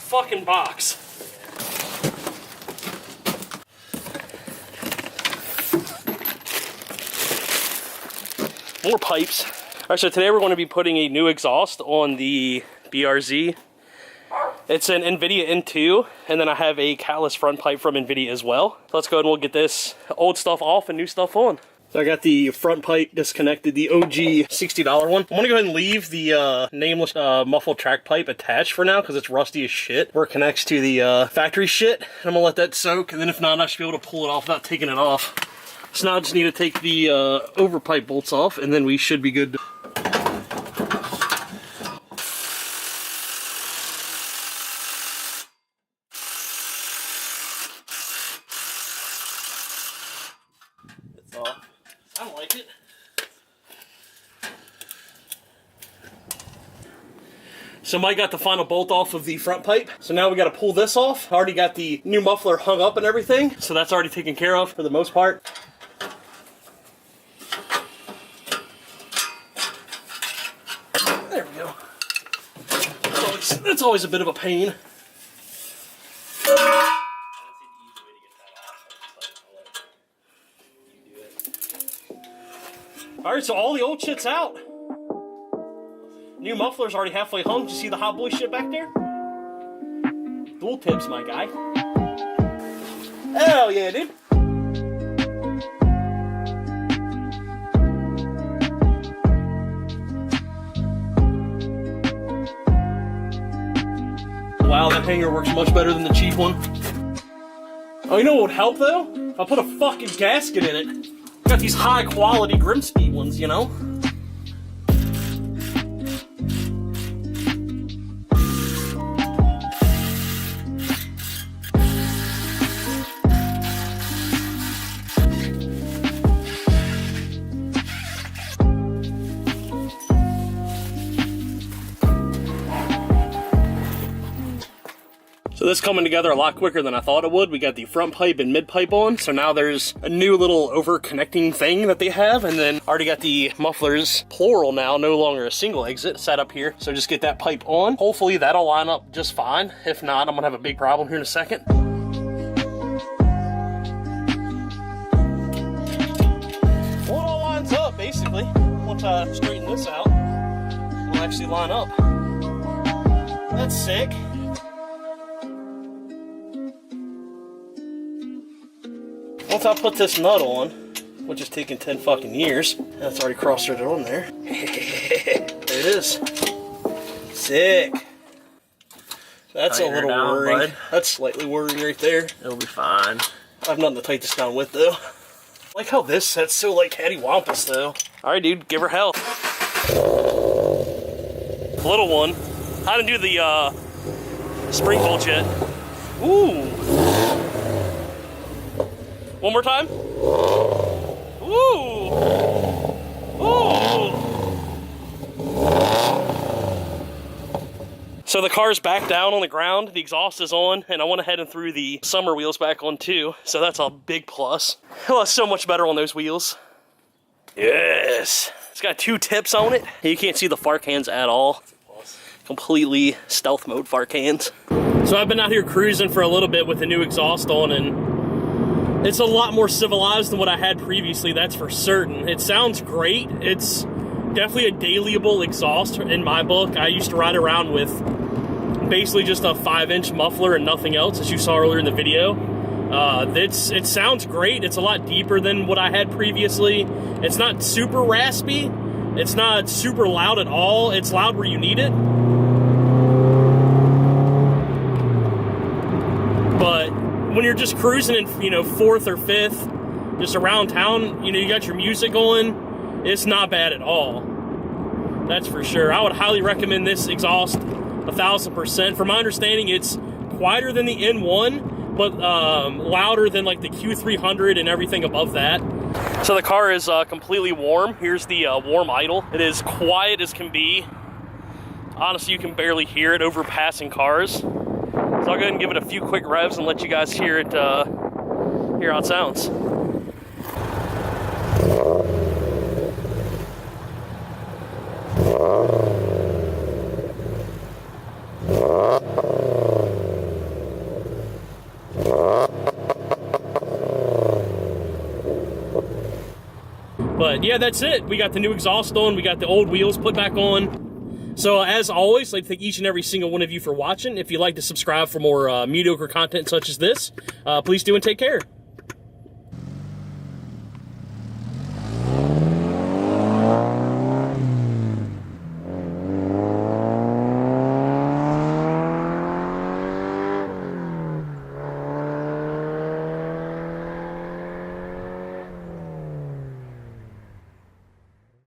Fucking box. More pipes. All right, so today we're going to be putting a new exhaust on the BRZ. It's an Invidia N2, and then I have a catless front pipe from Invidia as well. So let's go ahead and we'll get this old stuff off and new stuff on. So I got the front pipe disconnected, the OG $60 one. I'm gonna go ahead and leave the nameless muffled track pipe attached for now because it's rusty as shit where it connects to the factory shit. And I'm gonna let that soak, and then if not, I should be able to pull it off without taking it off. So now I just need to take the overpipe bolts off, and then we should be good. It's off. I don't like it. So Mike got the final bolt off of the front pipe. So now we got to pull this off. I already got the new muffler hung up and everything. So that's already taken care of for the most part. There we go. That's always a bit of a pain. Alright, so all the old shit's out. New muffler's already halfway hung. Did you see the hot boy shit back there? Dual tips, my guy. Hell yeah, dude. Wow, that hanger works much better than the cheap one. Oh, you know what would help though? If I put a fucking gasket in it. Got these high quality Grimspeed ones, you know? So this coming together a lot quicker than I thought it would. We got the front pipe and mid pipe on, so now there's a new little over connecting thing that they have, and then already got the mufflers plural now, no longer a single exit set up here. So just get that pipe on. Hopefully that'll line up just fine. If not, I'm gonna have a big problem here in a second. Well, it all lines up basically. Once I straighten this out, it'll actually line up. That's sick. Once I put this nut on, which is taking 10 fucking years, that's already cross-threaded on there. There it is. Sick. That's a little worrying. Bud. That's slightly worrying right there. It'll be fine. I have nothing to tight this down with though. I like how this set's so like cattywampus though. Alright dude, give her hell. Little one. I didn't do the spring bolt yet. Ooh. One more time. Ooh. Ooh. So the car's back down on the ground, the exhaust is on, and I went ahead and threw the summer wheels back on too, so that's a big plus. Oh, it's so much better on those wheels. Yes. It's got 2 tips on it. You can't see the far cans at all. Completely stealth mode far cans. So I've been out here cruising for a little bit with the new exhaust on, and it's a lot more civilized than what I had previously, that's for certain. It sounds great. It's definitely a dailyable exhaust in my book. I used to ride around with basically just a 5-inch muffler and nothing else, as you saw earlier in the video. It sounds great. It's a lot deeper than what I had previously. It's not super raspy. It's not super loud at all. It's loud where you need it. But when you're just cruising in, you know, 4th or 5th, just around town, you know, you got your music going, it's not bad at all. That's for sure. I would highly recommend this exhaust 1000%. From my understanding, it's quieter than the N1, but louder than like the Q300 and everything above that. So the car is completely warm. Here's the warm idle. It is quiet as can be. Honestly, you can barely hear it over passing cars. So I'll go ahead and give it a few quick revs and let you guys hear it, hear how it sounds. But yeah, that's it. We got the new exhaust on. We got the old wheels put back on. So as always, I'd like to thank each and every single one of you for watching. If you'd like to subscribe for more mediocre content such as this, please do and take care.